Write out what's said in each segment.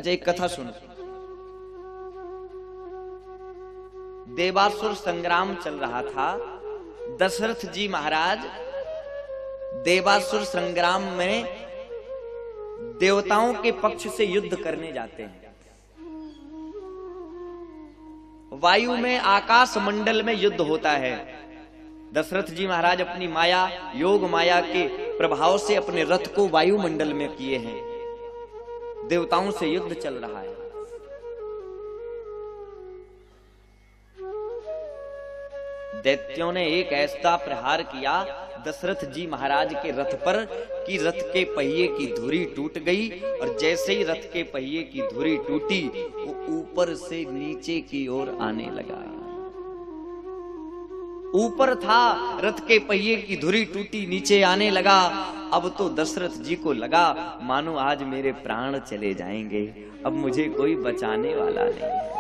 अच्छा एक कथा सुनो। देवासुर संग्राम चल रहा था। दशरथ जी महाराज देवासुर संग्राम में देवताओं के पक्ष से युद्ध करने जाते हैं। वायु में आकाश मंडल में युद्ध होता है। दशरथ जी महाराज अपनी माया योग माया के प्रभाव से अपने रथ को वायुमंडल में किए हैं। देवताओं से युद्ध चल रहा है। दैत्यों ने एक ऐसा प्रहार किया दशरथ जी महाराज के रथ पर कि रथ के पहिए की धुरी टूट गई, और जैसे ही रथ के पहिए की धुरी टूटी वो ऊपर से नीचे की ओर आने लगा। ऊपर था, रथ के पहिए की धुरी टूटी, नीचे आने लगा। अब तो दशरथ जी को लगा मानो आज मेरे प्राण चले जाएंगे, अब मुझे कोई बचाने वाला नहीं है।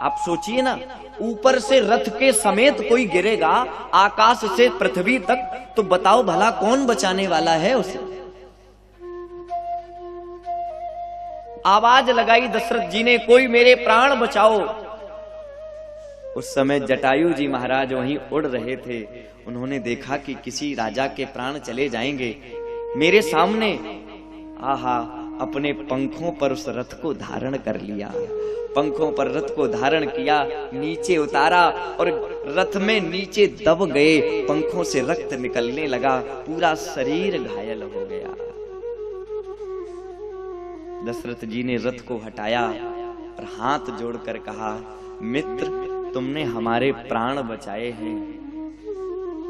आप सोचिए ना, ऊपर से रथ के समेत कोई गिरेगा आकाश से पृथ्वी तक, तो बताओ भला कौन बचाने वाला है उसे। आवाज लगाई दशरथ जी ने, कोई मेरे प्राण बचाओ। उस समय जटायु जी महाराज वहीं उड़ रहे थे। उन्होंने देखा कि किसी राजा के प्राण चले जाएंगे। मेरे सामने आहा अपने पंखों पर उस रथ को धारण कर लिया। पंखों पर रथ को धारण किया, नीचे उतारा और रथ में नीचे दब गए। पंखों से रक्त निकलने लगा, पूरा शरीर घायल हो गया। दशरथ जी ने रथ को हटाया और हाथ जोड़कर कहा, मित्र तुमने हमारे प्राण बचाए हैं।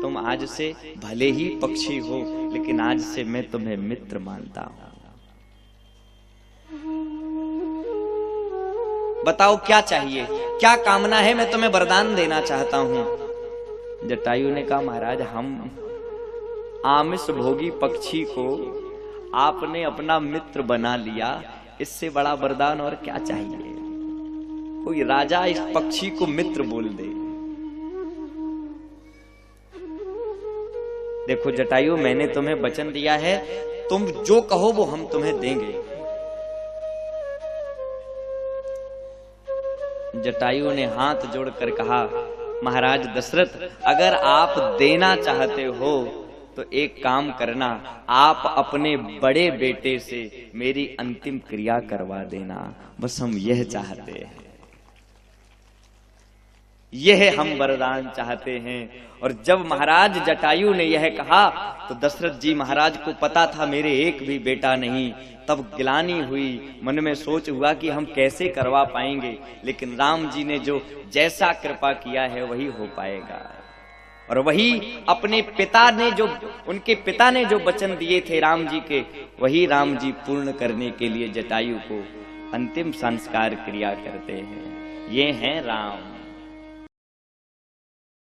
तुम आज से भले ही पक्षी हो, लेकिन आज से मैं तुम्हें मित्र मानता हूं। बताओ क्या चाहिए, क्या कामना है, मैं तुम्हें वरदान देना चाहता हूं। जटायु ने कहा, महाराज हम आमिष भोगी पक्षी को आपने अपना मित्र बना लिया, इससे बड़ा वरदान और क्या चाहिए। कोई राजा इस पक्षी को मित्र बोल दे। देखो जटायु, मैंने तुम्हें वचन दिया है, तुम जो कहो वो हम तुम्हें देंगे। जटायु ने हाथ जोड़कर कहा, महाराज दशरथ अगर आप देना चाहते हो तो एक काम करना, आप अपने बड़े बेटे से मेरी अंतिम क्रिया करवा देना, बस हम यह चाहते हैं, यह हम वरदान चाहते हैं। और जब महाराज जटायु ने यह कहा तो दशरथ जी महाराज को पता था मेरे एक भी बेटा नहीं। तब गिलानी हुई, मन में सोच हुआ कि हम कैसे करवा पाएंगे, लेकिन राम जी ने जो जैसा कृपा किया है वही हो पाएगा। और वही अपने पिता ने जो, उनके पिता ने जो वचन दिए थे राम जी के, वही राम जी पूर्ण करने के लिए जटायु को अंतिम संस्कार क्रिया करते हैं। ये हैं राम।